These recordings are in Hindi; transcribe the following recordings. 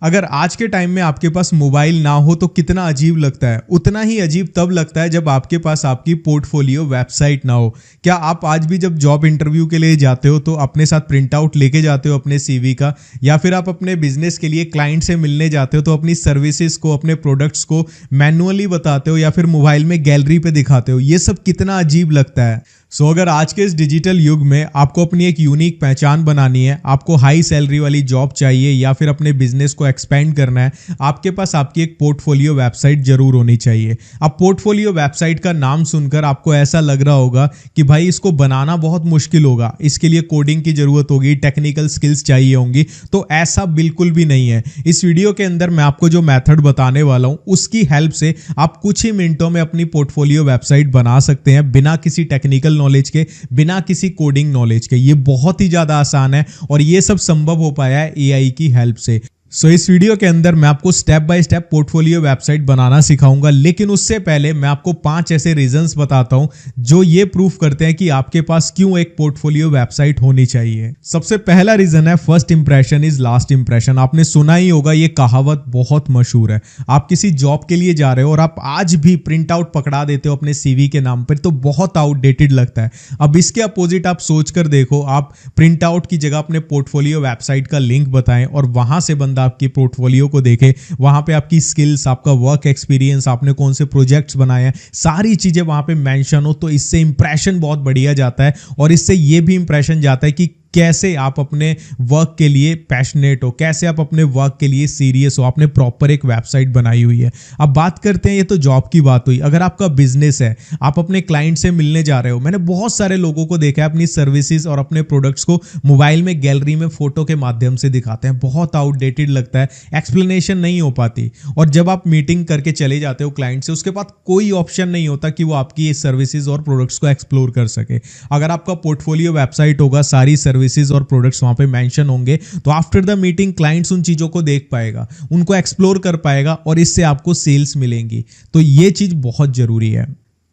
अगर आज के टाइम में आपके पास मोबाइल ना हो तो कितना अजीब लगता है, उतना ही अजीब तब लगता है जब आपके पास आपकी पोर्टफोलियो वेबसाइट ना हो। क्या आप आज भी जब जॉब इंटरव्यू के लिए जाते हो तो अपने साथ प्रिंट आउट लेके जाते हो अपने सीवी का, या फिर आप अपने बिजनेस के लिए क्लाइंट से मिलने जाते हो तो अपनी सर्विसेज को, अपने प्रोडक्ट्स को मैनुअली बताते हो या फिर मोबाइल में गैलरी पे दिखाते हो? ये सब कितना अजीब लगता है। अगर आज के इस डिजिटल युग में आपको अपनी एक यूनिक पहचान बनानी है, आपको हाई सैलरी वाली जॉब चाहिए या फिर अपने बिजनेस को एक्सपेंड करना है, आपके पास आपकी एक पोर्टफोलियो वेबसाइट जरूर होनी चाहिए। अब पोर्टफोलियो वेबसाइट का नाम सुनकर आपको ऐसा लग रहा होगा कि भाई इसको बनाना बहुत मुश्किल होगा, इसके लिए कोडिंग की जरूरत होगी, टेक्निकल स्किल्स चाहिए होंगी। तो ऐसा बिल्कुल भी नहीं है। इस वीडियो के अंदर मैं आपको जो मेथड बताने वाला हूं उसकी हेल्प से आप कुछ ही मिनटों में अपनी पोर्टफोलियो वेबसाइट बना सकते हैं, बिना किसी टेक्निकल नॉलेज के, बिना किसी कोडिंग नॉलेज के। ये बहुत ही ज्यादा आसान है और ये सब संभव हो पाया है एआई की हेल्प से। इस वीडियो के अंदर मैं आपको step by step portfolio website बनाना सिखाऊंगा, लेकिन उससे पहले मैं आपको 5 ऐसे रीजंस बताता हूं जो ये प्रूफ करते हैं कि आपके पास क्यों एक पोर्टफोलियो वेबसाइट होनी चाहिए। सबसे पहला रीजन है first impression is last impression. आपने सुना ही होगा, ये कहावत बहुत मशहूर है। आप किसी जॉब के लिए जा रहे हो और आप आज भी प्रिंट आउट पकड़ा देते हो अपने सीवी के नाम पर, तो बहुत आउटडेटेड लगता है। अब इसके अपोजिट आप सोच कर देखो, आप प्रिंट आउट की जगह अपने पोर्टफोलियो वेबसाइट का लिंक बताएं और वहां से बंदा आपकी पोर्टफोलियो को देखे, वहां पे आपकी स्किल्स, आपका वर्क एक्सपीरियंस, आपने कौन से प्रोजेक्ट्स बनाए हैं, सारी चीजें वहां पे मेंशन हो, तो इससे इंप्रेशन बहुत बढ़िया जाता है। और इससे ये भी इंप्रेशन जाता है कि कैसे आप अपने वर्क के लिए पैशनेट हो, कैसे आप अपने वर्क के लिए सीरियस हो, आपने प्रॉपर एक वेबसाइट बनाई हुई है। अब बात करते हैं, ये तो जॉब की बात हुई। अगर आपका बिजनेस है, आप अपने क्लाइंट से मिलने जा रहे हो, मैंने बहुत सारे लोगों को देखा है अपनी सर्विसेज और अपने प्रोडक्ट्स को मोबाइल में गैलरी में फोटो के माध्यम से दिखाते हैं। बहुत आउटडेटेड लगता है, एक्सप्लेनेशन नहीं हो पाती। और जब आप मीटिंग करके चले जाते हो क्लाइंट से, उसके बाद कोई ऑप्शन नहीं होता कि वो आपकी सर्विसेज और प्रोडक्ट्स को एक्सप्लोर कर सके। अगर आपका पोर्टफोलियो वेबसाइट होगा, सारी सर्विसेज और प्रोडक्ट्स वहां पे मेंशन होंगे, तो आफ्टर द मीटिंग क्लाइंट्स उन चीजों को देख पाएगा, उनको एक्सप्लोर कर पाएगा और इससे आपको सेल्स मिलेंगी। तो ये चीज बहुत जरूरी है।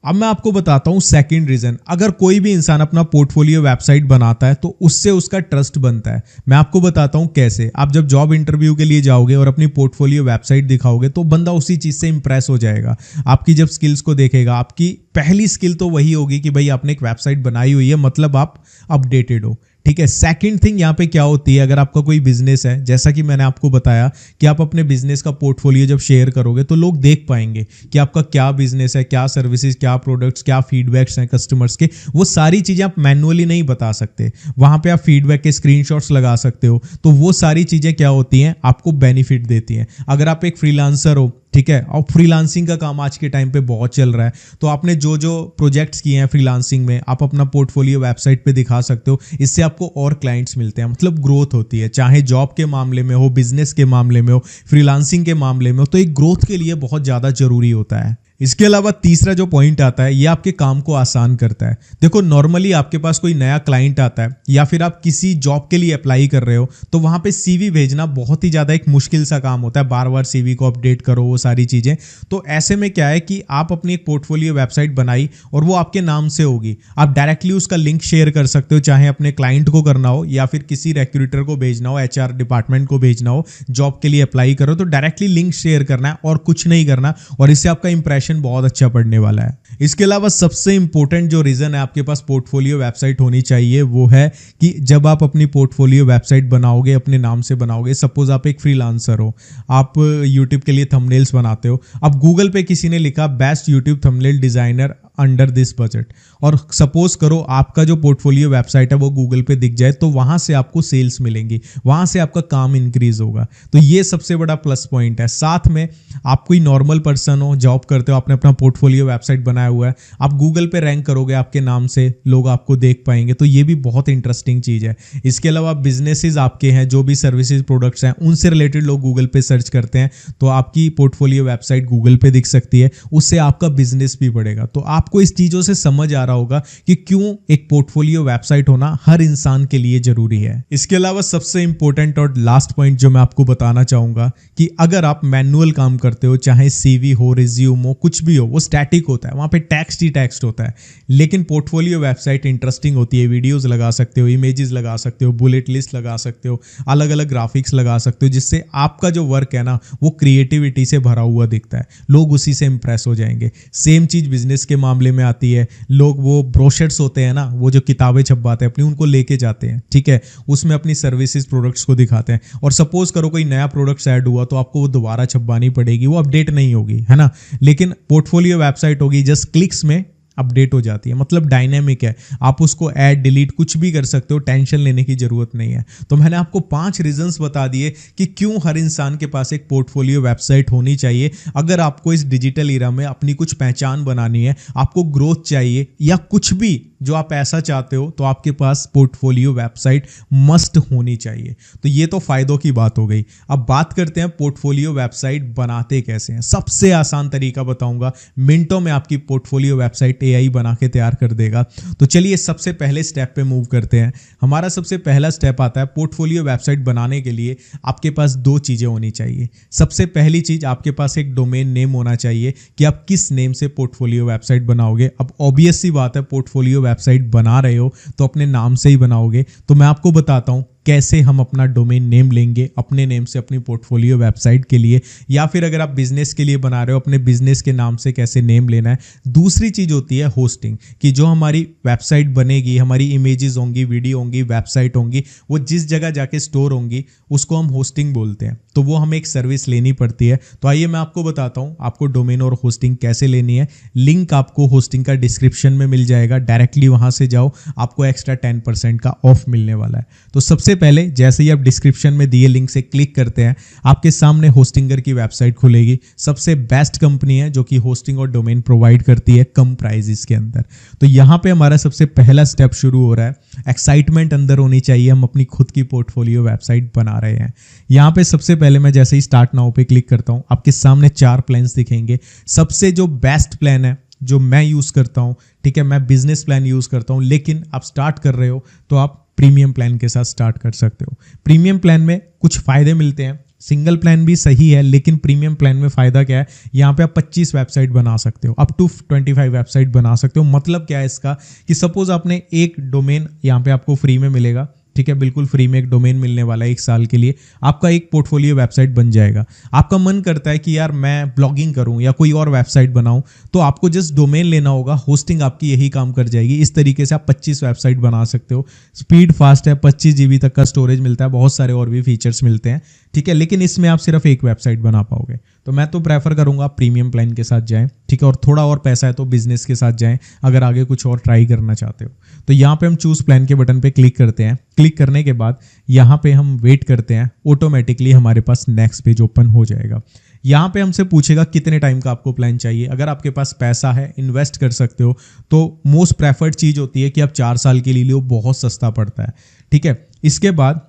अब मैं आपको बताता हूं सेकंड रीजन। अगर कोई भी इंसान अपना पोर्टफोलियो वेबसाइट बनाता है तो उससे उसका ट्रस्ट बनता है। मैं आपको बताता हूं कैसे। आप जब जॉब इंटरव्यू के लिए जाओगे और अपनी पोर्टफोलियो वेबसाइट दिखाओगे तो बंदा उसी चीज से इंप्रेस हो जाएगा। आपकी जब स्किल्स को देखेगा, आपकी पहली स्किल तो वही होगी कि भाई आपने एक वेबसाइट बनाई हुई है, मतलब आप अपडेटेड हो। ठीक है। सेकंड थिंग यहाँ पे क्या होती है, अगर आपका कोई बिजनेस है, जैसा कि मैंने आपको बताया कि आप अपने बिजनेस का पोर्टफोलियो जब शेयर करोगे तो लोग देख पाएंगे कि आपका क्या बिजनेस है, क्या सर्विसेज, क्या प्रोडक्ट्स, क्या फीडबैक्स हैं कस्टमर्स के। वो सारी चीजें आप मैनुअली नहीं बता सकते, वहां पे आप फीडबैक के स्क्रीनशॉट्स लगा सकते हो। तो वो सारी चीजें क्या होती हैं, आपको बेनिफिट देती हैं। अगर आप एक फ्रीलांसर हो, ठीक है, और फ्रीलांसिंग का काम आज के टाइम पे बहुत चल रहा है, तो आपने जो जो प्रोजेक्ट्स किए हैं फ्रीलांसिंग में, आप अपना पोर्टफोलियो वेबसाइट पे दिखा सकते हो। इससे आपको और क्लाइंट्स मिलते हैं, मतलब ग्रोथ होती है। चाहे जॉब के मामले में हो, बिजनेस के मामले में हो, फ्रीलांसिंग के मामले में हो, तो एक ग्रोथ के लिए बहुत ज़्यादा जरूरी होता है। इसके अलावा तीसरा जो पॉइंट आता है, ये आपके काम को आसान करता है। देखो, नॉर्मली आपके पास कोई नया क्लाइंट आता है या फिर आप किसी जॉब के लिए अप्लाई कर रहे हो, तो वहां पे सीवी भेजना बहुत ही ज्यादा एक मुश्किल सा काम होता है। बार बार सीवी को अपडेट करो, वो सारी चीजें। तो ऐसे में क्या है कि आप अपनी एक पोर्टफोलियो वेबसाइट बनाई और वो आपके नाम से होगी, आप डायरेक्टली उसका लिंक शेयर कर सकते हो, चाहे अपने क्लाइंट को करना हो या फिर किसी रिक्रूटर को भेजना हो, एचआर डिपार्टमेंट को भेजना हो, जॉब के लिए अप्लाई करो तो डायरेक्टली लिंक शेयर करना है और कुछ नहीं करना, और इससे आपका इंप्रेशन बहुत अच्छा पड़ने वाला है। इसके अलावा सबसे इंपॉर्टेंट जो रीजन है आपके पास पोर्टफोलियो वेबसाइट होनी चाहिए, वो है कि जब आप अपनी पोर्टफोलियो वेबसाइट बनाओगे, अपने नाम से बनाओगे, सपोज आप एक फ्रीलांसर हो, आप यूट्यूब के लिए थंबनेल्स बनाते हो, अब गूगल पे किसी ने लिखा best YouTube thumbnail designer under this budget, और सपोज करो आपका जो पोर्टफोलियो वेबसाइट है वो गूगल पे दिख जाए, तो वहां से आपको सेल्स मिलेंगी, वहां से आपका काम इंक्रीज होगा। तो ये सबसे बड़ा प्लस पॉइंट है। साथ में आप कोई नॉर्मल पर्सन हो, जॉब करते हो, आपने अपना पोर्टफोलियो वेबसाइट बनाया हुआ है, आप गूगल पे रैंक करोगे आपके नाम से, लोग आपको देख पाएंगे, तो ये भी बहुत इंटरेस्टिंग चीज है। इसके अलावा बिजनेसेस आपके हैं, जो भी सर्विसेज प्रोडक्ट्स हैं, उनसे रिलेटेड लोग गूगल पे सर्च करते हैं, तो आपकी पोर्टफोलियो वेबसाइट गूगल पे दिख सकती है, उससे आपका बिजनेस भी बढ़ेगा। तो आपको इस चीज़ों से समझ आ रहा होगा कि क्यों एक पोर्टफोलियो वेबसाइट होना हर इंसान के लिए जरूरी है। इसके अलावा सबसे इंपॉर्टेंट और लास्ट पॉइंट जो मैं आपको बताना चाहूंगा कि अगर आप मैनुअल काम करते हो, चाहे सीवी हो, रिज्यूम हो, कुछ भी हो, वो स्टैटिक होता है, वहां पे टेक्स्ट ही टेक्स्ट होता है। लेकिन पोर्टफोलियो वेबसाइट इंटरेस्टिंग होती है, वीडियोस लगा सकते हो, इमेजेस लगा सकते हो, बुलेट लिस्ट लगा सकते हो, अलग अलग ग्राफिक्स लगा सकते हो, जिससे आपका जो वर्क है ना वो क्रिएटिविटी से भरा हुआ दिखता है, लोग उसी से इंप्रेस हो जाएंगे। सेम चीज बिजनेस के मामले में आती है। लोग वो ब्रोशर्स होते हैं ना, वो जो किताबें छपवाते हैं अपनी, उनको लेके जाते हैं, ठीक है, उसमें अपनी सर्विसेज प्रोडक्ट्स को दिखाते हैं, और सपोज करो कोई नया प्रोडक्ट ऐड हुआ तो आपको वो दोबारा छपवानी पड़ेगी, वो अपडेट नहीं होगी, है ना। लेकिन पोर्टफोलियो वेबसाइट होगी, जस्ट क्लिक्स में अपडेट हो जाती है, मतलब डायनेमिक है, आप उसको ऐड डिलीट कुछ भी कर सकते हो, टेंशन लेने की जरूरत नहीं है। तो मैंने आपको 5 रीजंस बता दिए कि क्यों हर इंसान के पास एक पोर्टफोलियो वेबसाइट होनी चाहिए। अगर आपको इस डिजिटल ईरा में अपनी कुछ पहचान बनानी है, आपको ग्रोथ चाहिए, या कुछ भी जो आप ऐसा चाहते हो, तो आपके पास पोर्टफोलियो वेबसाइट मस्ट होनी चाहिए। तो ये तो फायदों की बात हो गई। अब बात करते हैं पोर्टफोलियो वेबसाइट बनाते कैसे हैं। सबसे आसान तरीका बताऊंगा, मिनटों में आपकी पोर्टफोलियो वेबसाइट एआई बना के तैयार कर देगा। तो चलिए सबसे पहले स्टेप पे मूव करते हैं। हमारा सबसे पहला स्टेप आता है, पोर्टफोलियो वेबसाइट बनाने के लिए आपके पास 2 चीजें होनी चाहिए। सबसे पहली चीज, आपके पास एक डोमेन नेम होना चाहिए कि आप किस नेम से पोर्टफोलियो वेबसाइट बनाओगे। अब ऑब्वियस सी बात है, पोर्टफोलियो वेबसाइट बना रहे हो तो अपने नाम से ही बनाओगे। तो मैं आपको बताता हूं कैसे हम अपना डोमेन नेम लेंगे अपने नेम से अपनी पोर्टफोलियो वेबसाइट के लिए, या फिर अगर आप बिजनेस के लिए बना रहे हो, अपने बिजनेस के नाम से कैसे नेम लेना है। दूसरी चीज होती है होस्टिंग, कि जो हमारी वेबसाइट बनेगी, हमारी इमेजेस होंगी, वीडियो होंगी, वेबसाइट होंगी, वो जिस जगह जाके स्टोर होंगी उसको हम होस्टिंग बोलते हैं। तो वो हमें एक सर्विस लेनी पड़ती है। तो आइए मैं आपको बताता हूं आपको डोमेन और होस्टिंग कैसे लेनी है। लिंक आपको होस्टिंग का डिस्क्रिप्शन में मिल जाएगा, डायरेक्टली वहां से जाओ, आपको एक्स्ट्रा 10% का ऑफ मिलने वाला है। तो सबसे पहले जैसे ही आप डिस्क्रिप्शन में दिए लिंक से क्लिक करते हैं, आपके सामने होस्टिंगर की वेबसाइट खुलेगी। सबसे बेस्ट कंपनी है जो कि होस्टिंग और डोमेन प्रोवाइड करती है कम प्राइजेस के अंदर। तो यहां पे हमारा सबसे पहला स्टेप शुरू हो रहा है। एक्साइटमेंट अंदर होनी चाहिए, हम अपनी खुद की पोर्टफोलियो वेबसाइट बना रहे हैं। यहां पे सबसे पहले मैं जैसे ही स्टार्ट नाउ पे क्लिक करता हूं, आपके सामने 4 प्लान्स दिखेंगे। सबसे जो बेस्ट प्लान है जो मैं यूज करता हूं, ठीक है, मैं बिजनेस प्लान यूज करता हूं, लेकिन आप स्टार्ट कर रहे हो तो आप प्रीमियम प्लान के साथ स्टार्ट कर सकते हो। प्रीमियम प्लान में कुछ फायदे मिलते हैं। सिंगल प्लान भी सही है, लेकिन प्रीमियम प्लान में फायदा क्या है, यहाँ पे आप 25 वेबसाइट बना सकते हो, अप टू 25 वेबसाइट बना सकते हो। मतलब क्या है इसका, कि सपोज आपने एक डोमेन यहाँ पे आपको फ्री में मिलेगा, ठीक है, बिल्कुल फ्री में एक डोमेन मिलने वाला है 1 साल के लिए, आपका एक पोर्टफोलियो वेबसाइट बन जाएगा। आपका मन करता है कि यार मैं ब्लॉगिंग करूं या कोई और वेबसाइट बनाऊं, तो आपको जस्ट डोमेन लेना होगा, होस्टिंग आपकी यही काम कर जाएगी। इस तरीके से आप 25 वेबसाइट बना सकते हो। स्पीड फास्ट है, 25 GB तक का स्टोरेज मिलता है, बहुत सारे और भी फीचर्स मिलते हैं, ठीक है, लेकिन इसमें आप सिर्फ एक वेबसाइट बना पाओगे। तो मैं तो प्रेफर करूंगा प्रीमियम प्लान के साथ जाएं, ठीक है, और थोड़ा और पैसा है तो बिजनेस के साथ जाएं अगर आगे कुछ और ट्राई करना चाहते हो। तो यहाँ पे हम चूज प्लान के बटन पे क्लिक करते हैं। क्लिक करने के बाद यहाँ पे हम वेट करते हैं, ऑटोमेटिकली हमारे पास नेक्स्ट पेज ओपन हो जाएगा। यहाँ पे हमसे पूछेगा कितने टाइम का आपको प्लान चाहिए। अगर आपके पास पैसा है, इन्वेस्ट कर सकते हो, तो मोस्ट प्रेफर्ड चीज होती है कि आप 4 साल के लिए लो, बहुत सस्ता पड़ता है, ठीक है। इसके बाद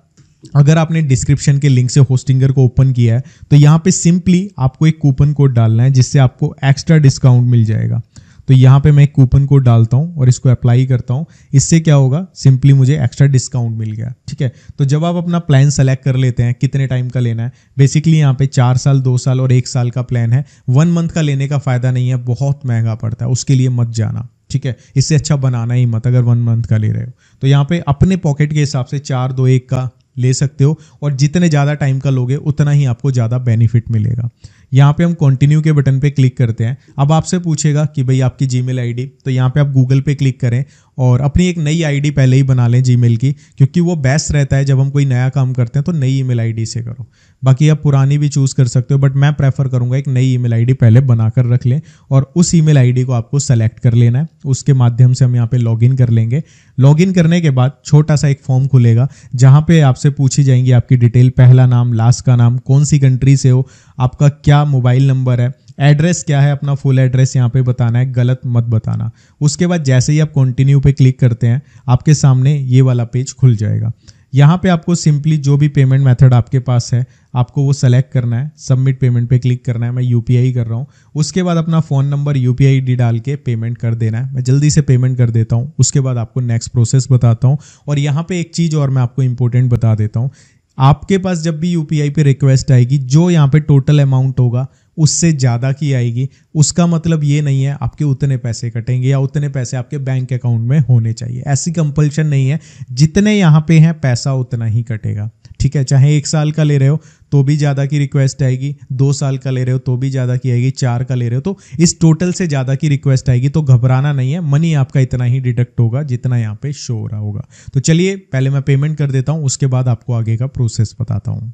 अगर आपने डिस्क्रिप्शन के लिंक से होस्टिंगर को ओपन किया है, तो यहाँ पे सिंपली आपको एक कूपन कोड डालना है जिससे आपको एक्स्ट्रा डिस्काउंट मिल जाएगा। तो यहाँ पे मैं एक कूपन कोड डालता हूँ और इसको अप्लाई करता हूँ। इससे क्या होगा, सिंपली मुझे एक्स्ट्रा डिस्काउंट मिल गया, ठीक है। तो जब आप अपना प्लान सेलेक्ट कर लेते हैं कितने टाइम का लेना है, बेसिकली यहाँ पे 4 साल, 2 साल और 1 साल का प्लान है। 1 मंथ का लेने का फायदा नहीं है, बहुत महंगा पड़ता है, उसके लिए मत जाना, ठीक है। इससे अच्छा बनाना ही मत अगर 1 मंथ का ले रहे हो। तो यहाँ पे अपने पॉकेट के हिसाब से 4, 2, 1 का ले सकते हो, और जितने ज़्यादा टाइम का लोगे उतना ही आपको ज़्यादा बेनिफिट मिलेगा। यहाँ पे हम कंटिन्यू के बटन पे क्लिक करते हैं। अब आपसे पूछेगा कि भाई आपकी जीमेल आईडी, तो यहाँ पे आप गूगल पे क्लिक करें और अपनी एक नई आईडी पहले ही बना लें जीमेल की, क्योंकि वो बेस्ट रहता है जब हम कोई नया काम करते हैं तो नई ईमेल आईडी से करो। बाकी आप पुरानी भी चूज़ कर सकते हो, बट मैं प्रेफर करूँगा एक नई ईमेल आईडी पहले बनाकर रख लें, और उस ईमेल आईडी को आपको सेलेक्ट कर लेना है। उसके माध्यम से हम यहाँ पे लॉगिन कर लेंगे। लॉगिन करने के बाद छोटा सा एक फॉर्म खुलेगा जहाँ पे आपसे पूछी जाएंगी आपकी डिटेल, पहला नाम, लास्ट का नाम, कौन सी कंट्री से हो, आपका क्या मोबाइल नंबर है, एड्रेस क्या है, अपना फुल एड्रेस यहाँ पे बताना है, गलत मत बताना। उसके बाद जैसे ही आप कंटिन्यू पे क्लिक करते हैं, आपके सामने ये वाला पेज खुल जाएगा। यहाँ पे आपको सिंपली जो भी पेमेंट मेथड आपके पास है आपको वो सेलेक्ट करना है, सबमिट पेमेंट पे क्लिक करना है। मैं यूपीआई कर रहा हूँ। उसके बाद अपना फ़ोन नंबर यूपीआई डी डाल के पेमेंट कर देना है। मैं जल्दी से पेमेंट कर देता हूँ, उसके बाद आपको नेक्स्ट प्रोसेस बताता हूँ। और यहाँ पे एक चीज़ और मैं आपको इंपॉर्टेंट बता देता हूँ, आपके पास जब भी यूपीआई पे रिक्वेस्ट आएगी, जो यहाँ पे टोटल अमाउंट होगा उससे ज़्यादा की आएगी, उसका मतलब ये नहीं है आपके उतने पैसे कटेंगे या उतने पैसे आपके बैंक अकाउंट में होने चाहिए। ऐसी कंपल्शन नहीं है, जितने यहाँ पे हैं पैसा उतना ही कटेगा। ठीक है, चाहे 1 साल का ले रहे हो तो भी ज़्यादा की रिक्वेस्ट आएगी, 2 साल का ले रहे हो तो भी ज़्यादा की आएगी, 4 का ले रहे हो तो इस टोटल से ज़्यादा की रिक्वेस्ट आएगी। तो घबराना नहीं है, मनी आपका इतना ही डिडक्ट होगा जितना यहाँ पे शो हो रहा होगा। तो चलिए पहले मैं पेमेंट कर देता हूँ, उसके बाद आपको आगे का प्रोसेस बताता हूँ।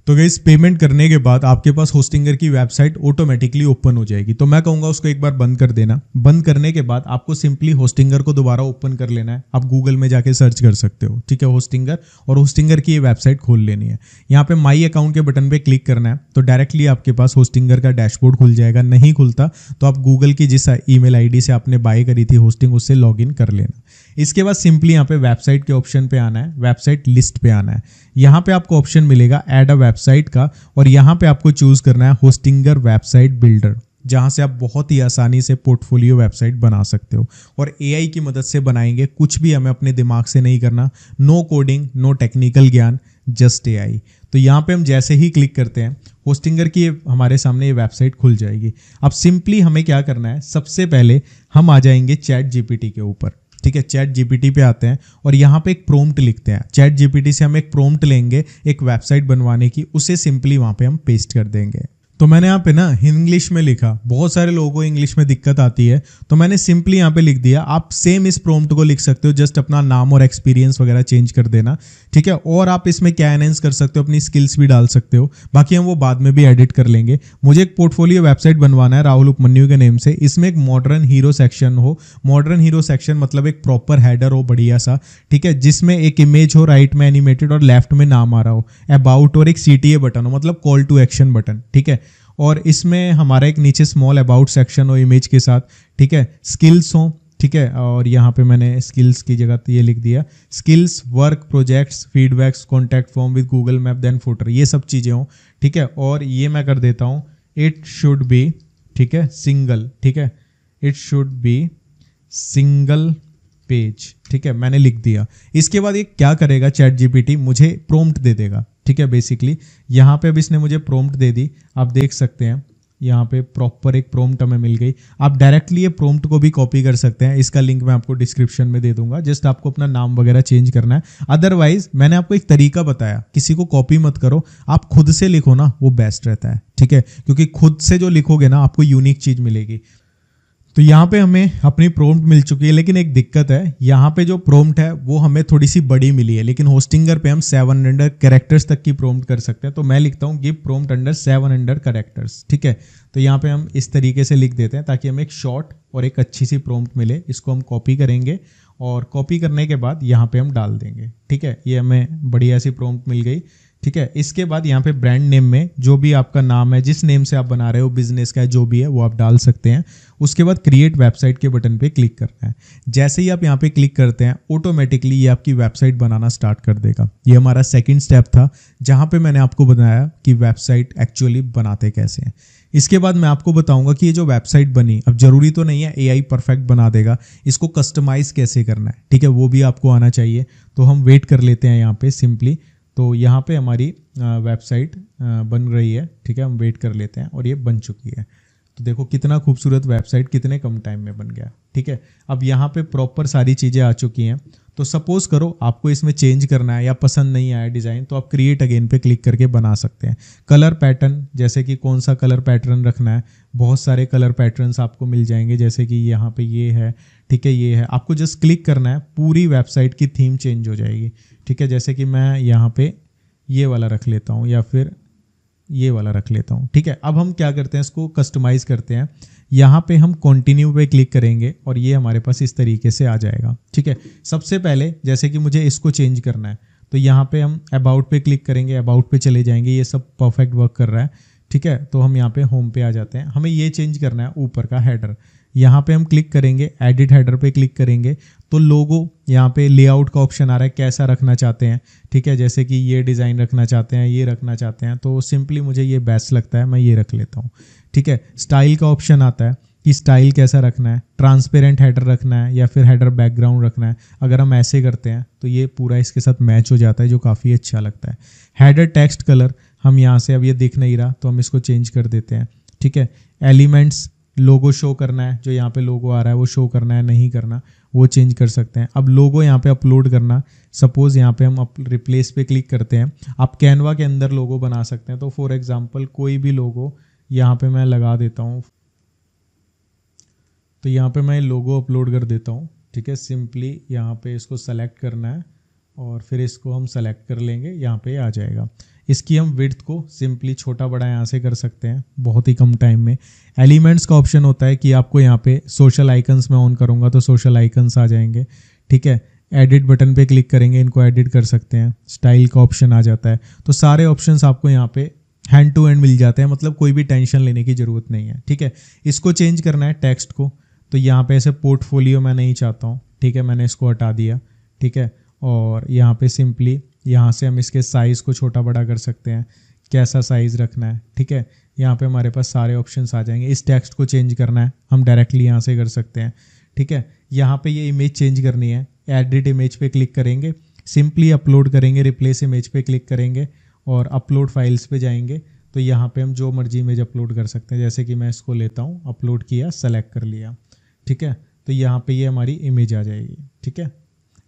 तो गाइस पेमेंट करने के बाद आपके पास होस्टिंगर की वेबसाइट ऑटोमेटिकली ओपन हो जाएगी। तो मैं कहूँगा उसको एक बार बंद कर देना। बंद करने के बाद आपको सिंपली होस्टिंगर को दोबारा ओपन कर लेना है। आप गूगल में जाके सर्च कर सकते हो, ठीक है, होस्टिंगर, और होस्टिंगर की ये वेबसाइट खोल लेनी है। यहाँ पे माई अकाउंट के बटन पे क्लिक करना है तो डायरेक्टली आपके पास होस्टिंगर का डैशबोर्ड खुल जाएगा। नहीं खुलता तो आप गूगल की जिस ईमेल आईडी से आपने बाय करी थी होस्टिंग, उससे लॉगिन कर लेना। इसके बाद सिंपली यहाँ पे वेबसाइट के ऑप्शन पे आना है, वेबसाइट लिस्ट पे आना है। यहाँ पे आपको ऑप्शन मिलेगा ऐड अ वेबसाइट का, और यहाँ पे आपको चूज करना है होस्टिंगर वेबसाइट बिल्डर, जहाँ से आप बहुत ही आसानी से पोर्टफोलियो वेबसाइट बना सकते हो। और एआई की मदद से बनाएंगे, कुछ भी हमें अपने दिमाग से नहीं करना, नो कोडिंग, नो टेक्निकल ज्ञान, जस्ट एआई। तो यहाँ पे हम जैसे ही क्लिक करते हैं होस्टिंगर की हमारे सामने ये वेबसाइट खुल जाएगी। अब सिंपली हमें क्या करना है, सबसे पहले हम आ जाएंगे चैट जीपीटी के ऊपर। ठीक है, चैट जीपीटी पे आते हैं और यहाँ पे एक प्रोम्प्ट लिखते हैं। चैट जीपीटी से हम एक प्रोम्प्ट लेंगे एक वेबसाइट बनवाने की, उसे सिंपली वहाँ पे हम पेस्ट कर देंगे। तो मैंने यहाँ पे ना इंग्लिश में लिखा, बहुत सारे लोगों को इंग्लिश में दिक्कत आती है, तो मैंने सिंपली यहाँ पे लिख दिया। आप सेम इस प्रोम्प्ट को लिख सकते हो, जस्ट अपना नाम और एक्सपीरियंस वगैरह चेंज कर देना। ठीक है, और आप इसमें क्या एनहेंस कर सकते हो, अपनी स्किल्स भी डाल सकते हो, बाकी हम वो बाद में भी एडिट कर लेंगे। मुझे एक पोर्टफोलियो वेबसाइट बनवाना है राहुल उपमन्यु के नेम से। इसमें एक मॉडर्न हीरो सेक्शन हो, मॉडर्न हीरो सेक्शन मतलब एक प्रॉपर हेडर हो बढ़िया सा, ठीक है, जिसमें एक इमेज हो राइट में एनिमेटेड और लेफ्ट में नाम आ रहा हो, अबाउट, और एक सीटीए बटन हो मतलब कॉल टू एक्शन बटन। ठीक है, और इसमें हमारा एक नीचे स्मॉल अबाउट सेक्शन हो इमेज के साथ। ठीक है, स्किल्स हो, ठीक है, और यहाँ पे मैंने स्किल्स की जगह ये लिख दिया skills, work, projects, feedbacks, contact form with Google map, then footer, ये सब चीज़ें हो। ठीक है, और ये मैं कर देता हूँ इट शुड बी, ठीक है, सिंगल, ठीक है, it should be single page. ठीक है, मैंने लिख दिया। इसके बाद ये क्या करेगा, चैट जीपीटी मुझे प्रोम्प्ट दे देगा। ठीक है, बेसिकली यहाँ पे अब इसने मुझे प्रोम्प्ट दे दी, आप देख सकते हैं यहाँ पे प्रॉपर एक प्रोम्प्ट हमें मिल गई। आप डायरेक्टली ये प्रोम्प्ट को भी कॉपी कर सकते हैं, इसका लिंक मैं आपको डिस्क्रिप्शन में दे दूंगा। जस्ट आपको अपना नाम वगैरह चेंज करना है। अदरवाइज मैंने आपको एक तरीका बताया, किसी को कॉपी मत करो, आप खुद से लिखो ना, वो बेस्ट रहता है। ठीक है, क्योंकि खुद से जो लिखोगे ना आपको यूनिक चीज मिलेगी। तो यहाँ पे हमें अपनी प्रोम्प्ट मिल चुकी है, लेकिन एक दिक्कत है, यहाँ पे जो प्रोम्प्ट है वो हमें थोड़ी सी बड़ी मिली है, लेकिन होस्टिंगर पे हम 700 कैरेक्टर्स तक की प्रोम्प्ट कर सकते हैं। तो मैं लिखता हूँ गिव प्रोम्प्ट अंडर 700 कैरेक्टर्स। ठीक है, तो यहाँ पे हम इस तरीके से लिख देते हैं ताकि हमें एक शॉर्ट और एक अच्छी सी प्रोम्प्ट मिले। इसको हम कॉपी करेंगे और कॉपी करने के बाद यहाँ पे हम डाल देंगे। ठीक है, ये हमें बढ़िया सी प्रोम्प्ट मिल गई। ठीक है, इसके बाद यहाँ पे ब्रांड नेम में जो भी आपका नाम है, जिस नेम से आप बना रहे हो, बिजनेस का है, जो भी है वो आप डाल सकते हैं। उसके बाद क्रिएट वेबसाइट के बटन पे क्लिक करना है। जैसे ही आप यहाँ पे क्लिक करते हैं ऑटोमेटिकली ये आपकी वेबसाइट बनाना स्टार्ट कर देगा। ये हमारा सेकंड स्टेप था जहाँ पे मैंने आपको बताया कि वेबसाइट एक्चुअली बनाते कैसे हैं। इसके बाद मैं आपको बताऊंगा कि ये जो वेबसाइट बनी, अब जरूरी तो नहीं है एआई परफेक्ट बना देगा, इसको कस्टमाइज कैसे करना है, ठीक है, वो भी आपको आना चाहिए। तो हम वेट कर लेते हैं यहाँ पे सिंपली। तो यहाँ पे हमारी वेबसाइट बन रही है, ठीक है, हम वेट कर लेते हैं और ये बन चुकी है। तो देखो कितना खूबसूरत वेबसाइट कितने कम टाइम में बन गया। ठीक है, अब यहाँ पे प्रॉपर सारी चीज़ें आ चुकी हैं। तो सपोज करो आपको इसमें चेंज करना है या पसंद नहीं आया डिज़ाइन, तो आप क्रिएट अगेन पे क्लिक करके बना सकते हैं। कलर पैटर्न, जैसे कि कौन सा कलर पैटर्न रखना है, बहुत सारे कलर पैटर्न्स आपको मिल जाएंगे, जैसे कि यहाँ पे ये है, ठीक है, ये है, आपको जस्ट क्लिक करना है, पूरी वेबसाइट की थीम चेंज हो जाएगी। ठीक है, जैसे कि मैं यहाँ पे ये वाला रख लेता हूँ या फिर ये वाला रख लेता हूँ। ठीक है, अब हम क्या करते हैं, इसको कस्टमाइज करते हैं। यहाँ पे हम कंटिन्यू पे क्लिक करेंगे और ये हमारे पास इस तरीके से आ जाएगा। ठीक है, सबसे पहले जैसे कि मुझे इसको चेंज करना है तो यहाँ पे हम अबाउट पे क्लिक करेंगे, अबाउट पे चले जाएंगे, ये सब परफेक्ट वर्क कर रहा है। ठीक है, तो हम यहाँ पे होम पे आ जाते हैं। हमें ये चेंज करना है ऊपर का हेडर, यहाँ पे हम क्लिक करेंगे, एडिट हेडर पे क्लिक करेंगे तो लोगो यहाँ पे लेआउट का ऑप्शन आ रहा है, कैसा रखना चाहते हैं, ठीक है, जैसे कि ये डिज़ाइन रखना चाहते हैं, ये रखना चाहते हैं, तो सिंपली मुझे ये बेस्ट लगता है, मैं ये रख लेता हूँ, ठीक है। स्टाइल का ऑप्शन आता है कि स्टाइल कैसा रखना है, ट्रांसपेरेंट हेडर रखना है या फिर हेडर बैकग्राउंड रखना है। अगर हम ऐसे करते हैं तो ये पूरा इसके साथ मैच हो जाता है, जो काफ़ी अच्छा लगता है। हेडर टेक्स्ट कलर हम यहाँ से, अब ये दिख नहीं रहा तो हम इसको चेंज कर देते हैं, ठीक है। एलिमेंट्स, लोगो शो करना है, जो यहाँ पे लोगो आ रहा है वो शो करना है, नहीं करना, वो चेंज कर सकते हैं। अब लोगो यहाँ पे अपलोड करना, सपोज यहाँ पे हम रिप्लेस पे क्लिक करते हैं, आप कैनवा के अंदर लोगो बना सकते हैं। तो फॉर एग्जांपल कोई भी लोगो यहाँ पे मैं लगा देता हूँ, तो यहाँ पे मैं लोगो अपलोड कर देता हूँ, ठीक है। सिंपली यहाँ पे इसको सेलेक्ट करना है और फिर इसको हम सेलेक्ट कर लेंगे, यहाँ पे आ जाएगा। इसकी हम विड्थ को सिंपली छोटा बड़ा यहाँ से कर सकते हैं बहुत ही कम टाइम में। एलिमेंट्स का ऑप्शन होता है कि आपको यहाँ पे सोशल आइकन्स में ऑन करूँगा तो सोशल आइकन्स आ जाएंगे, ठीक है। एडिट बटन पे क्लिक करेंगे, इनको एडिट कर सकते हैं। स्टाइल का ऑप्शन आ जाता है, तो सारे ऑप्शंस आपको यहाँ पे हैंड टू हैंड मिल जाते हैं, मतलब कोई भी टेंशन लेने की ज़रूरत नहीं है, ठीक है। इसको चेंज करना है टेक्स्ट को, तो यहाँ पे ऐसे पोर्टफोलियो मैं नहीं चाहता हूँ, ठीक है, मैंने इसको हटा दिया, ठीक है। और यहाँ पे सिंपली यहाँ से हम इसके साइज़ को छोटा बड़ा कर सकते हैं, कैसा साइज़ रखना है, ठीक है। यहाँ पे हमारे पास सारे ऑप्शंस आ जाएंगे। इस टेक्स्ट को चेंज करना है, हम डायरेक्टली यहाँ से कर सकते हैं, ठीक है। यहाँ पे ये इमेज चेंज करनी है, एडिट इमेज पे क्लिक करेंगे, सिंपली अपलोड करेंगे, रिप्लेस इमेज पे क्लिक करेंगे और अपलोड फाइल्स पे जाएंगे। तो यहाँ पे हम जो मर्जी इमेज अपलोड कर सकते हैं, जैसे कि मैं इसको लेता हूँ, अपलोड किया, सेलेक्ट कर लिया, ठीक है। तो यहाँ पे ये हमारी इमेज आ जाएगी, ठीक है,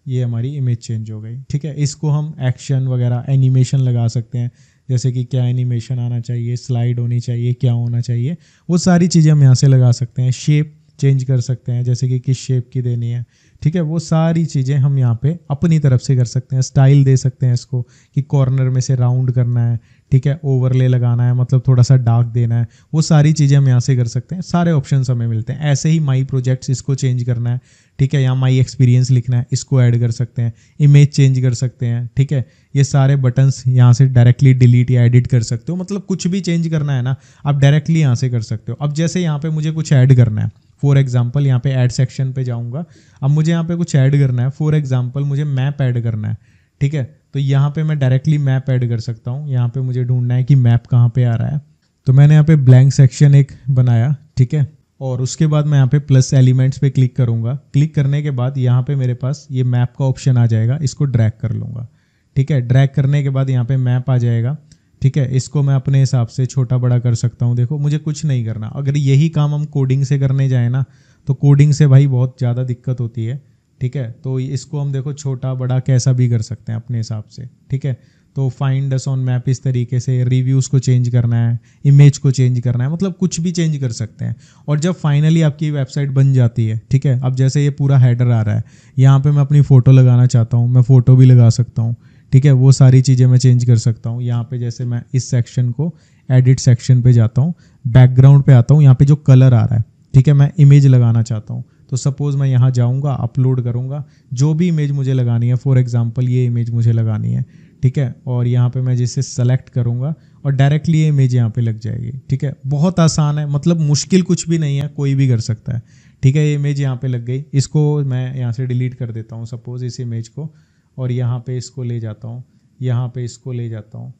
ये हमारी इमेज चेंज हो गई, ठीक है। इसको हम एक्शन वगैरह एनिमेशन लगा सकते हैं, जैसे कि क्या एनिमेशन आना चाहिए, स्लाइड होनी चाहिए, क्या होना चाहिए, वो सारी चीज़ें हम यहाँ से लगा सकते हैं। शेप चेंज कर सकते हैं, जैसे कि किस शेप की देनी है, ठीक है, वो सारी चीज़ें हम यहाँ पे अपनी तरफ से कर सकते हैं। स्टाइल दे सकते हैं इसको कि कॉर्नर में से राउंड करना है, ठीक है, ओवरले लगाना है, मतलब थोड़ा सा डार्क देना है, वो सारी चीज़ें हम यहाँ से कर सकते हैं। सारे ऑप्शंस हमें मिलते हैं। ऐसे ही माई प्रोजेक्ट्स, इसको चेंज करना है, ठीक है, यहाँ माई एक्सपीरियंस लिखना है, इसको ऐड कर सकते हैं। इमेज चेंज कर सकते हैं, ठीक है, ये सारे बटन्स यहाँ से डायरेक्टली डिलीट या एडिट कर सकते हो, मतलब कुछ भी चेंज करना है ना, आप डायरेक्टली यहाँ से कर सकते हो। अब जैसे यहाँ पे मुझे कुछ ऐड करना है, फॉर एग्जाम्पल यहाँ पे ऐड सेक्शन पे जाऊँगा, अब मुझे यहाँ पे कुछ ऐड करना है, फॉर एग्जाम्पल मुझे मैप ऐड करना है, ठीक है, तो यहाँ पे मैं डायरेक्टली मैप ऐड कर सकता हूँ। यहाँ पे मुझे ढूंढना है कि मैप कहाँ पे आ रहा है, तो मैंने यहाँ पे ब्लैंक सेक्शन एक बनाया, ठीक है, और उसके बाद मैं यहाँ पे प्लस एलिमेंट्स पे क्लिक करूँगा। क्लिक करने के बाद यहाँ पे मेरे पास ये मैप का ऑप्शन आ जाएगा, इसको ड्रैग कर लूँगा, ठीक है। ड्रैग करने के बाद यहाँ पे मैप आ जाएगा, ठीक है। इसको मैं अपने हिसाब से छोटा बड़ा कर सकता हूँ। देखो मुझे कुछ नहीं करना। अगर यही काम हम कोडिंग से करने जाए ना, तो कोडिंग से भाई बहुत ज़्यादा दिक्कत होती है, ठीक है। तो इसको हम देखो छोटा बड़ा कैसा भी कर सकते हैं अपने हिसाब से, ठीक है। तो फाइंड अस ऑन मैप इस तरीके से, रिव्यूज़ को चेंज करना है, इमेज को चेंज करना है, मतलब कुछ भी चेंज कर सकते हैं। और जब फाइनली आपकी वेबसाइट बन जाती है, ठीक है, अब जैसे ये पूरा हेडर आ रहा है, यहाँ पे मैं अपनी फ़ोटो लगाना चाहता हूँ, मैं फ़ोटो भी लगा सकता हूँ, ठीक है, वो सारी चीज़ें मैं चेंज कर सकता हूँ। यहाँ पे जैसे मैं इस सेक्शन को एडिट सेक्शन पे जाता हूँ, बैकग्राउंड पे आता हूँ, यहाँ पे जो कलर आ रहा है, ठीक है, मैं इमेज लगाना चाहता हूँ, तो सपोज़ मैं यहाँ जाऊँगा, अपलोड करूँगा, जो भी इमेज मुझे लगानी है, फॉर एग्जांपल ये इमेज मुझे लगानी है, ठीक है, और यहाँ पे मैं जिसे सेलेक्ट करूँगा और डायरेक्टली ये इमेज यहाँ पे लग जाएगी, ठीक है। बहुत आसान है, मतलब मुश्किल कुछ भी नहीं है, कोई भी कर सकता है, ठीक है। ये इमेज यहाँ पे लग गई, इसको मैं यहाँ से डिलीट कर देता हूँ सपोज़ इस इमेज को, और यहाँ पे इसको ले जाता हूँ, यहाँ पे इसको ले जाता हूँ,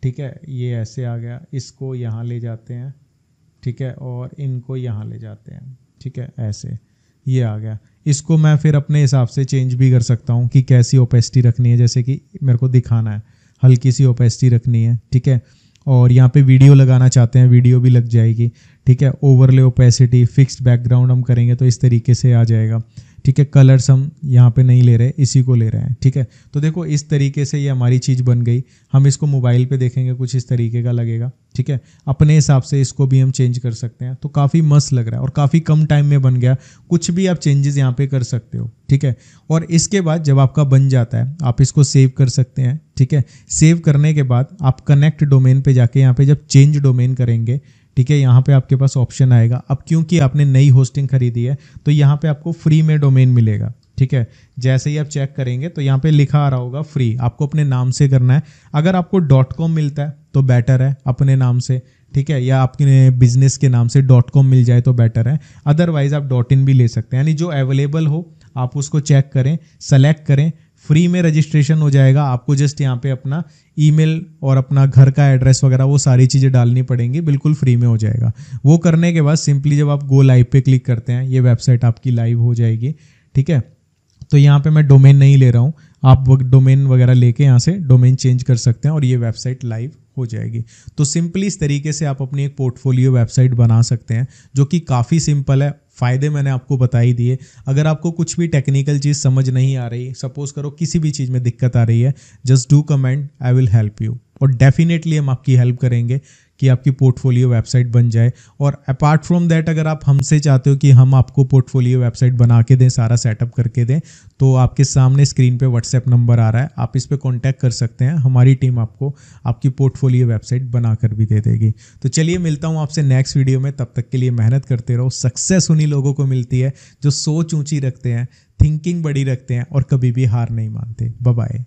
ठीक है, ये ऐसे आ गया, इसको यहाँ ले जाते हैं, ठीक है, और इनको यहाँ ले जाते हैं, ठीक है, ऐसे ये आ गया। इसको मैं फिर अपने हिसाब से चेंज भी कर सकता हूँ कि कैसी ओपेसिटी रखनी है, जैसे कि मेरे को दिखाना है, हल्की सी ओपेसिटी रखनी है, ठीक है। और यहाँ पे वीडियो लगाना चाहते हैं, वीडियो भी लग जाएगी, ठीक है। ओवरले ओपेसिटी, फिक्स्ड बैकग्राउंड हम करेंगे तो इस तरीके से आ जाएगा, ठीक है। कलर्स हम यहाँ पे नहीं ले रहे, इसी को ले रहे हैं, ठीक है। तो देखो इस तरीके से ये हमारी चीज़ बन गई। हम इसको मोबाइल पे देखेंगे, कुछ इस तरीके का लगेगा, ठीक है। अपने हिसाब से इसको भी हम चेंज कर सकते हैं, तो काफ़ी मस्त लग रहा है और काफ़ी कम टाइम में बन गया। कुछ भी आप चेंजेस यहाँ पे कर सकते हो, ठीक है। और इसके बाद जब आपका बन जाता है, आप इसको सेव कर सकते हैं, ठीक है। सेव करने के बाद आप कनेक्ट डोमेन पे जाके यहाँ पे जब चेंज डोमेन करेंगे, ठीक है, यहाँ पे आपके पास ऑप्शन आएगा। अब क्योंकि आपने नई होस्टिंग खरीदी है तो यहाँ पे आपको फ्री में डोमेन मिलेगा, ठीक है। जैसे ही आप चेक करेंगे तो यहाँ पे लिखा आ रहा होगा फ्री, आपको अपने नाम से करना है। अगर आपको .com मिलता है तो बेटर है अपने नाम से, ठीक है, या आपके बिजनेस के नाम से .com मिल जाए तो बेटर है, अदरवाइज आप .in भी ले सकते हैं। यानी जो अवेलेबल हो आप उसको चेक करें, सेलेक्ट करें, फ्री में रजिस्ट्रेशन हो जाएगा। आपको जस्ट यहाँ पे अपना ईमेल और अपना घर का एड्रेस वगैरह वो सारी चीज़ें डालनी पड़ेंगी, बिल्कुल फ्री में हो जाएगा। वो करने के बाद सिंपली जब आप गो लाइव पे क्लिक करते हैं, ये वेबसाइट आपकी लाइव हो जाएगी। ठीक है, तो यहाँ पे मैं डोमेन नहीं ले रहा हूँ, आप डोमेन वगैरह लेके यहाँ से डोमेन चेंज कर सकते हैं और ये वेबसाइट लाइव हो जाएगी। तो सिंपली इस तरीके से आप अपनी एक पोर्टफोलियो वेबसाइट बना सकते हैं, जो कि काफ़ी सिंपल है। फ़ायदे मैंने आपको बता ही दिए। अगर आपको कुछ भी टेक्निकल चीज़ समझ नहीं आ रही, सपोज करो किसी भी चीज़ में दिक्कत आ रही है, just do comment, I will help you. और डेफिनेटली हम आपकी हेल्प करेंगे कि आपकी पोर्टफोलियो वेबसाइट बन जाए। और अपार्ट फ्रॉम दैट, अगर आप हमसे चाहते हो कि हम आपको पोर्टफोलियो वेबसाइट बना के दें, सारा सेटअप करके दें, तो आपके सामने स्क्रीन पे व्हाट्सएप नंबर आ रहा है, आप इस पे कांटेक्ट कर सकते हैं। हमारी टीम आपको आपकी पोर्टफोलियो वेबसाइट बनाकर भी दे देगी। तो चलिए मिलता हूँ आपसे नेक्स्ट वीडियो में, तब तक के लिए मेहनत करते रहो। सक्सेस उन्हीं लोगों को मिलती है जो सोच ऊंची रखते हैं, थिंकिंग बड़ी रखते हैं और कभी भी हार नहीं मानते। Bye bye.